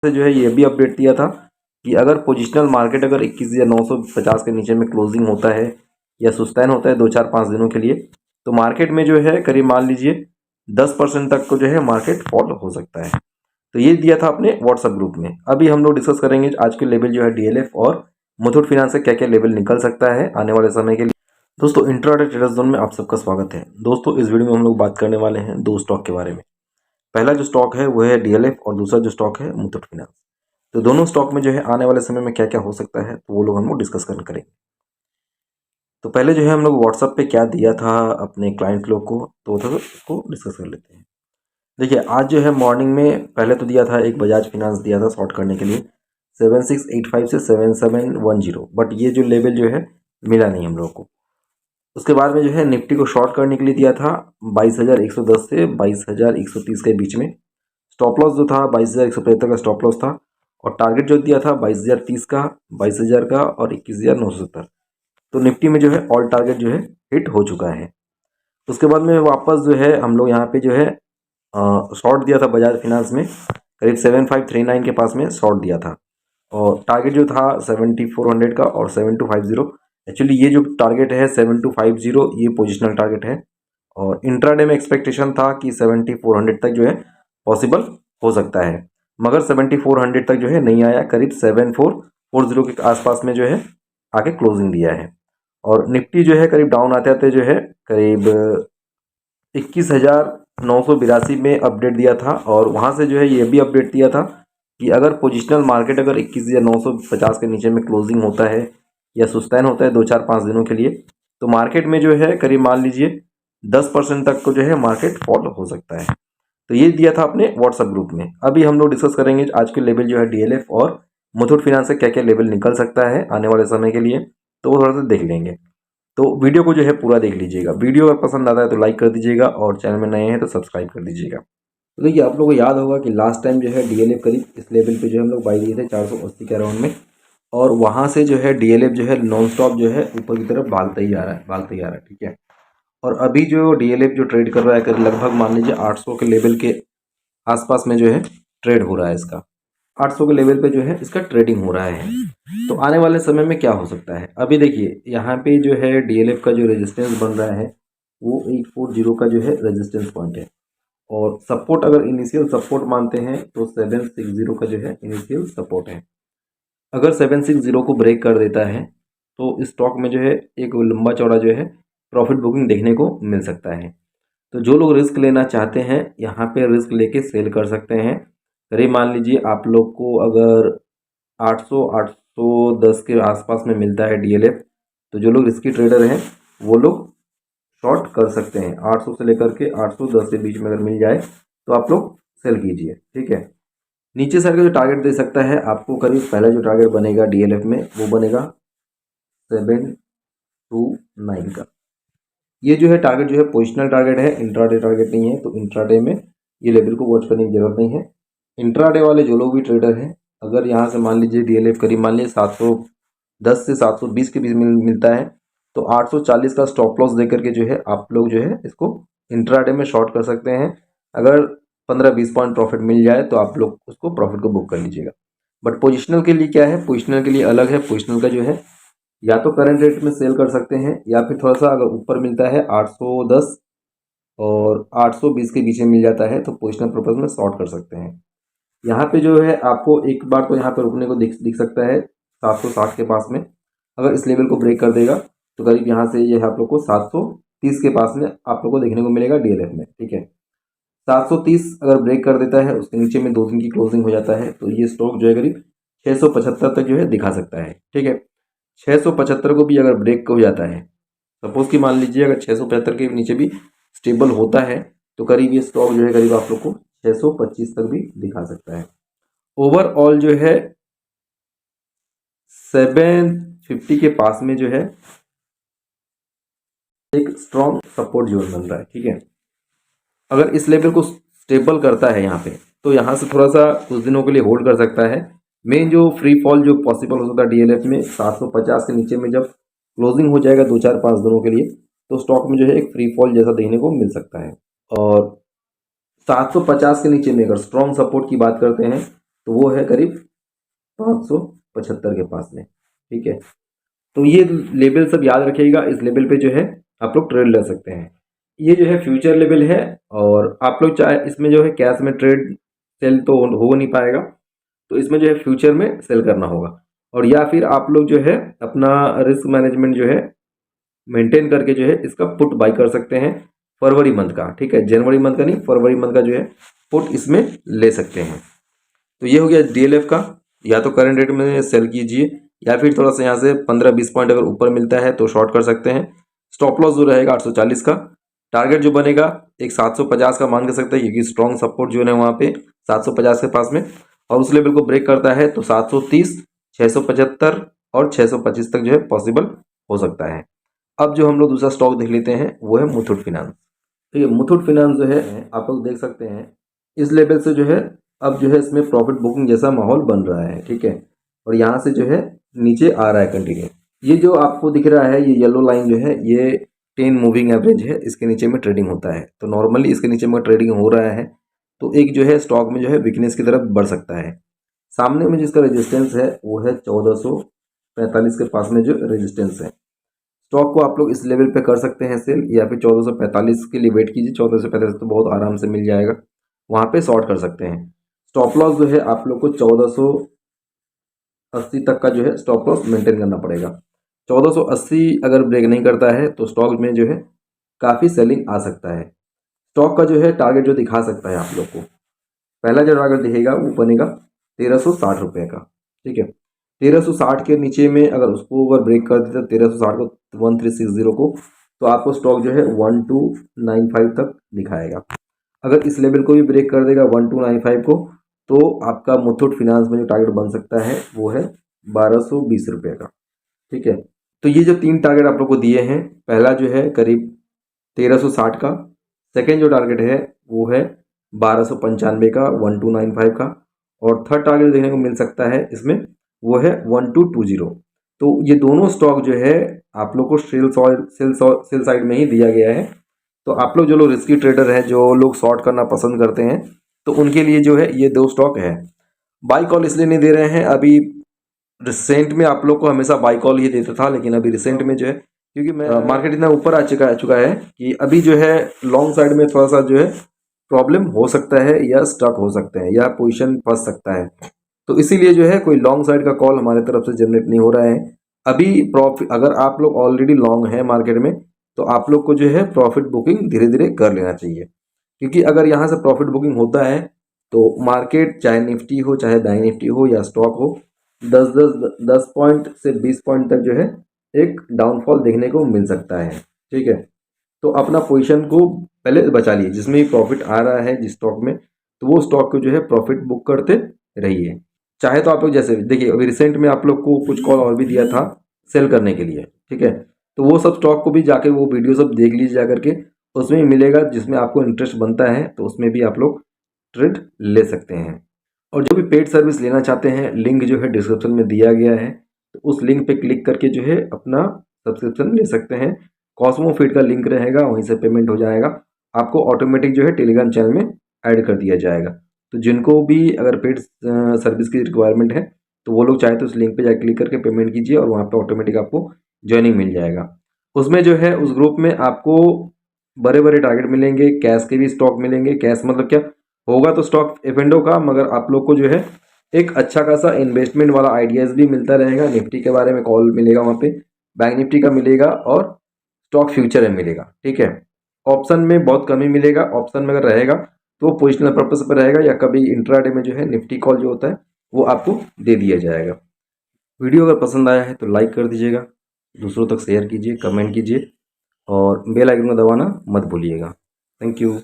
से जो है ये भी अपडेट दिया था कि अगर पोजिशनल मार्केट अगर 21,950 के नीचे में क्लोजिंग होता है या सुस्टैन होता है 2-4-5 दिनों के लिए, तो मार्केट में जो है करीब मान लीजिए 10% तक को जो है मार्केट फॉल हो सकता है। तो ये दिया था अपने व्हाट्सएप ग्रुप में। अभी हम लोग डिस्कस करेंगे आज के लेवल जो है डीएलएफ और मुथूट फाइनेंस से क्या क्या लेवल निकल सकता है आने वाले समय के लिए। दोस्तों इंट्राडे ट्रेडर्स जोन में आप सबका स्वागत है। दोस्तों इस वीडियो में हम लोग बात करने वाले हैं दो स्टॉक के बारे में। पहला जो स्टॉक है वो है डीएलएफ और दूसरा जो स्टॉक है मुथूट फाइनेंस। तो दोनों स्टॉक में जो है आने वाले समय में क्या क्या हो सकता है तो वो लोग हम लोग डिस्कस करेंगे। तो पहले जो है हम लोग व्हाट्सएप पे क्या दिया था अपने क्लाइंट लोग को, तो उसको डिस्कस कर लेते हैं। देखिए आज जो है मॉर्निंग में पहले तो दिया था एक बजाज फाइनेंस दिया था शॉर्ट करने के लिए 7685 से 7710, बट ये जो लेवल जो है मिला नहीं हम लोग को। उसके बाद में जो है निफ्टी को शॉर्ट करने के लिए दिया था 22,110 से 22,130 के बीच में। स्टॉप लॉस जो था 22,175 का स्टॉप लॉस था और टारगेट जो दिया था 22,030 का, 22,000 का और 21,970। तो निफ्टी में जो है ऑल टारगेट जो है हिट हो चुका है। उसके बाद में वापस जो है हम लोग यहाँ पे जो है शॉर्ट दिया था बजाज फाइनेंस में करीब 7539 के पास में शॉर्ट दिया था और टारगेट जो था 7400 का और 7250। एक्चुअली ये जो टारगेट है 7250 ये पोजिशनल टारगेट है और इंट्राडे में एक्सपेक्टेशन था कि 7400 तक जो है पॉसिबल हो सकता है, मगर 7400 तक जो है नहीं आया। करीब 7440 के आसपास में जो है आके क्लोजिंग दिया है और निफ्टी जो है करीब डाउन आते आते जो है करीब 21,982 में अपडेट दिया था और वहाँ से जो है ये भी अपडेट दिया था कि अगर पोजिशनल मार्केट अगर 21,950 के नीचे में क्लोजिंग होता है या सुस्टैन होता है 2-4-5 दिनों के लिए, तो मार्केट में जो है करीब मान लीजिए 10% तक को जो है मार्केट फॉल हो सकता है। तो ये दिया था अपने व्हाट्सएप ग्रुप में। अभी हम लोग डिस्कस करेंगे आज के लेवल जो है डीएलएफ और मुथूट फाइनेंस से क्या क्या लेवल निकल सकता है आने वाले समय के लिए, तो वो थोड़ा सा देख लेंगे। तो वीडियो को जो है पूरा देख लीजिएगा। वीडियो अगर पसंद आता है तो लाइक कर दीजिएगा और चैनल में नए हैं तो सब्सक्राइब कर दीजिएगा। तो देखिए आप लोगों को याद होगा कि लास्ट टाइम जो है डीएलएफ करीब इस लेवल पे जो है हम लोग बाई दिए थे 480 के अराउंड में और वहाँ से जो है डीएलएफ जो है नॉन स्टॉप जो है ऊपर की तरफ भागता ही आ रहा है, ठीक है। और अभी जो डीएलएफ जो ट्रेड कर रहा है करीब लगभग मान लीजिए 800 के लेवल के आसपास में जो है ट्रेड हो रहा है इसका। 800 के लेवल पे जो है इसका ट्रेडिंग हो रहा है। तो आने वाले समय में क्या हो सकता है, अभी देखिए यहाँ पे जो है डीएलएफ का जो रेजिस्टेंस बन रहा है वो 840 का जो है रेजिस्टेंस पॉइंट है और सपोर्ट अगर इनिशियल सपोर्ट मानते हैं तो 760 का जो है इनिशियल सपोर्ट है। अगर 760 को ब्रेक कर देता है तो स्टॉक में जो है एक लंबा चौड़ा जो है प्रॉफिट बुकिंग देखने को मिल सकता है। तो जो लोग रिस्क लेना चाहते हैं यहाँ पे रिस्क लेके सेल कर सकते हैं। करीब मान लीजिए आप लोग को अगर 800 810 के आसपास में मिलता है डीएलएफ, तो जो लोग रिस्की ट्रेडर हैं वो लोग शॉर्ट कर सकते हैं। 800 से लेकर के 810 के बीच में अगर मिल जाए तो आप लोग सेल कीजिए, ठीक है। नीचे साइड का जो टारगेट दे सकता है आपको, करीब पहला जो टारगेट बनेगा डीएलएफ में वो बनेगा 729 का। ये जो है टारगेट जो है पोजिशनल टारगेट है, इंट्राडे टारगेट नहीं है। तो इंट्राडे में ये लेवल को वॉच करने की जरूरत नहीं है। इंट्राडे वाले जो लोग भी ट्रेडर हैं अगर यहाँ से मान लीजिए डीएलएफ करीब मान लीजिए 710 से 720 के बीच मिलता है तो 840 का स्टॉप लॉस देकर के जो है आप लोग जो है इसको इंट्राडे में शॉर्ट कर सकते हैं। अगर 15-20 पॉइंट प्रॉफिट मिल जाए तो आप लोग उसको प्रॉफिट को बुक कर लीजिएगा। बट पोजिशनल के लिए क्या है, पोजिशनल के लिए अलग है। पोजिशनल का जो है या तो करंट रेट में सेल कर सकते हैं या फिर थोड़ा सा अगर ऊपर मिलता है 810 और 820 के बीच में मिल जाता है तो पोजिशनल पर्पज में शॉर्ट कर सकते हैं। यहाँ पे जो है आपको एक बार तो यहाँ पे रुकने को दिख सकता है 760 के पास में। अगर इस लेवल को ब्रेक कर देगा तो करीब यहाँ से ये आप लोग को 730 के पास में आप लोग को देखने को मिलेगा डीएलएफ में, ठीक है। 730 अगर ब्रेक कर देता है उसके नीचे में 2 दिन की क्लोजिंग हो जाता है तो ये स्टॉक जो है करीब 675 तक जो है दिखा सकता है, ठीक है। 675 को भी अगर ब्रेक हो जाता है, सपोज कि मान लीजिए अगर 675 के नीचे भी स्टेबल होता है तो करीब ये स्टॉक जो है करीब आप लोग को 625 तक भी दिखा सकता है। ओवरऑल जो है 750 के पास में जो है एक स्ट्रॉन्ग सपोर्ट जोन बन रहा है, ठीक है। अगर इस लेवल को स्टेबल करता है यहाँ पे तो यहाँ से थोड़ा सा कुछ दिनों के लिए होल्ड कर सकता है। मेन जो फ्री फॉल जो पॉसिबल हो सकता है डीएलएफ में 750 के नीचे में जब क्लोजिंग हो जाएगा 2-4-5 दिनों के लिए तो स्टॉक में जो है एक फ्री फॉल जैसा देखने को मिल सकता है। और 750 के नीचे में अगर स्ट्रॉन्ग सपोर्ट की बात करते हैं तो वो है करीब 575 के पास में। ठीक है, तो ये लेवल सब याद रखिएगा, इस लेवल पे जो है आप लोग ट्रेड ले सकते हैं। ये जो है फ्यूचर लेवल है, और आप लोग चाहे इसमें जो है कैश में ट्रेड सेल तो हो नहीं पाएगा, तो इसमें जो है फ्यूचर में सेल करना होगा। और या फिर आप लोग जो है अपना रिस्क मैनेजमेंट जो है मेंटेन करके जो है इसका पुट बाई कर सकते हैं फरवरी मंथ का। ठीक है, जनवरी मंथ का नहीं, फरवरी मंथ का जो है पुट इसमें ले सकते हैं। तो ये हो गया डीएलएफ का। या तो करंट रेट में सेल कीजिए, या फिर थोड़ा सा यहाँ से 15-20 पॉइंट अगर ऊपर मिलता है तो शॉर्ट कर सकते हैं। स्टॉप लॉस जो रहेगा 840 का। टारगेट जो बनेगा एक 750 का मान कर सकते हैं, क्योंकि स्ट्रॉन्ग सपोर्ट जो है वहाँ पे 750 के पास में, और उस लेवल को ब्रेक करता है तो 730, 675 और 625 तक जो है पॉसिबल हो सकता है। अब जो हम लोग दूसरा स्टॉक देख लेते हैं वो है मुथूट फिनांस। ठीक है, मुथूट फिनांस जो है आप लोग देख सकते हैं इस लेवल से जो है अब जो है इसमें प्रॉफिट बुकिंग जैसा माहौल बन रहा है। ठीक है, और यहाँ से जो है नीचे आ रहा है कंटिन्यू। ये जो आपको दिख रहा है ये येलो लाइन जो है ये 10 मूविंग एवरेज है, इसके नीचे में ट्रेडिंग होता है। तो नॉर्मली इसके नीचे में ट्रेडिंग हो रहा है तो एक जो है स्टॉक में जो है वीकनेस की तरफ बढ़ सकता है। सामने में जिसका रेजिस्टेंस है वो है 1445 के पास में जो रेजिस्टेंस है। स्टॉक को आप लोग इस लेवल पे कर सकते हैं सेल, या फिर 1445 के लिए वेट कीजिए। 1445 तो बहुत आराम से मिल जाएगा, वहाँ पे शॉर्ट कर सकते हैं। स्टॉप लॉस जो है आप लोग को 1480 तक का जो है स्टॉप लॉस मेंटेन करना पड़ेगा। 1480 अगर ब्रेक नहीं करता है तो स्टॉक में जो है काफ़ी सेलिंग आ सकता है। स्टॉक का जो है टारगेट जो दिखा सकता है आप लोग को, पहला जो टारगेट दिखेगा वो बनेगा 1360 रुपये का। ठीक है, 1360 के नीचे में अगर उसको अगर ब्रेक कर देता 1360 को 1360 को, तो आपको स्टॉक जो है 1295 तक दिखाएगा। अगर इस लेवल को भी ब्रेक कर देगा 1295 को, तो आपका मुथूट फिनांस में जो टारगेट बन सकता है वो है 1220 रुपये का। ठीक है, तो ये जो 3 टारगेट आप लोग को दिए हैं, पहला जो है करीब 1360 का, सेकेंड जो टारगेट है वो है 1295 का 1295 का, और थर्ड टारगेट देखने को मिल सकता है इसमें वो है 1220। तो ये दोनों स्टॉक जो है आप लोग को सेल साइड में ही दिया गया है। तो आप लोग जो लोग रिस्की ट्रेडर हैं, जो लोग शॉर्ट करना पसंद करते हैं, तो उनके लिए जो है ये 2 स्टॉक है। बाई कॉल इसलिए नहीं दे रहे हैं, अभी रिसेंट में आप लोग को हमेशा बाई कॉल ही देता था, लेकिन अभी रिसेंट में जो है क्योंकि मैं मार्केट इतना ऊपर आ चुका है कि अभी जो है लॉन्ग साइड में थोड़ा सा जो है प्रॉब्लम हो सकता है, या स्टक हो सकते हैं, या पोजीशन फंस सकता है। तो इसीलिए जो है कोई लॉन्ग साइड का कॉल हमारे तरफ से जनरेट नहीं हो रहा है अभी। प्रॉफिट अगर आप लोग ऑलरेडी लॉन्ग है मार्केट में, तो आप लोग को जो है प्रॉफिट बुकिंग धीरे धीरे कर लेना चाहिए, क्योंकि अगर यहाँ से प्रॉफिट बुकिंग होता है तो मार्केट चाहे निफ्टी हो चाहे बैंक निफ्टी हो या स्टॉक हो, 10 पॉइंट से 20 पॉइंट तक जो है एक डाउनफॉल देखने को मिल सकता है। ठीक है, तो अपना पोजीशन को पहले बचा लिए, जिसमें भी प्रॉफिट आ रहा है जिस स्टॉक में, तो वो स्टॉक को जो है प्रॉफिट बुक करते रहिए। चाहे तो आप लोग जैसे देखिए अभी रिसेंट में आप लोग को कुछ कॉल और भी दिया था सेल करने के लिए। ठीक है, तो वो सब स्टॉक को भी जाके वो वीडियो सब देख लीजिए जा करके, उसमें मिलेगा जिसमें आपको इंटरेस्ट बनता है, तो उसमें भी आप लोग ट्रेड ले सकते हैं। और जो भी पेड सर्विस लेना चाहते हैं, लिंक जो है डिस्क्रिप्शन में दिया गया है, तो उस लिंक पे क्लिक करके जो है अपना सब्सक्रिप्शन ले सकते हैं। कॉस्मो फीड का लिंक रहेगा, वहीं से पेमेंट हो जाएगा, आपको ऑटोमेटिक जो है टेलीग्राम चैनल में ऐड कर दिया जाएगा। तो जिनको भी अगर पेड सर्विस की रिक्वायरमेंट है, तो वो लोग चाहे तो उस लिंक पे जाकर क्लिक करके पेमेंट कीजिए, और वहाँ पे ऑटोमेटिक आपको ज्वाइनिंग मिल जाएगा। उसमें जो है उस ग्रुप में आपको बड़े बड़े टारगेट मिलेंगे, कैश के भी स्टॉक मिलेंगे। कैश मतलब क्या होगा, तो स्टॉक एफएनडो का, मगर आप लोग को जो है एक अच्छा खासा इन्वेस्टमेंट वाला आइडियाज़ भी मिलता रहेगा। निफ्टी के बारे में कॉल मिलेगा वहाँ पे, बैंक निफ्टी का मिलेगा, और स्टॉक फ्यूचर में मिलेगा। ठीक है, ऑप्शन में बहुत कम ही मिलेगा। ऑप्शन में अगर रहेगा तो वो पोजिशनल पर्पस पर रहेगा, या कभी इंट्राडे में जो है निफ्टी कॉल जो होता है वो आपको दे दिया जाएगा। वीडियो अगर पसंद आया है तो लाइक कर दीजिएगा, दूसरों तक शेयर कीजिए, कमेंट कीजिए, और बेल आइकन को दबाना मत भूलिएगा। Thank you.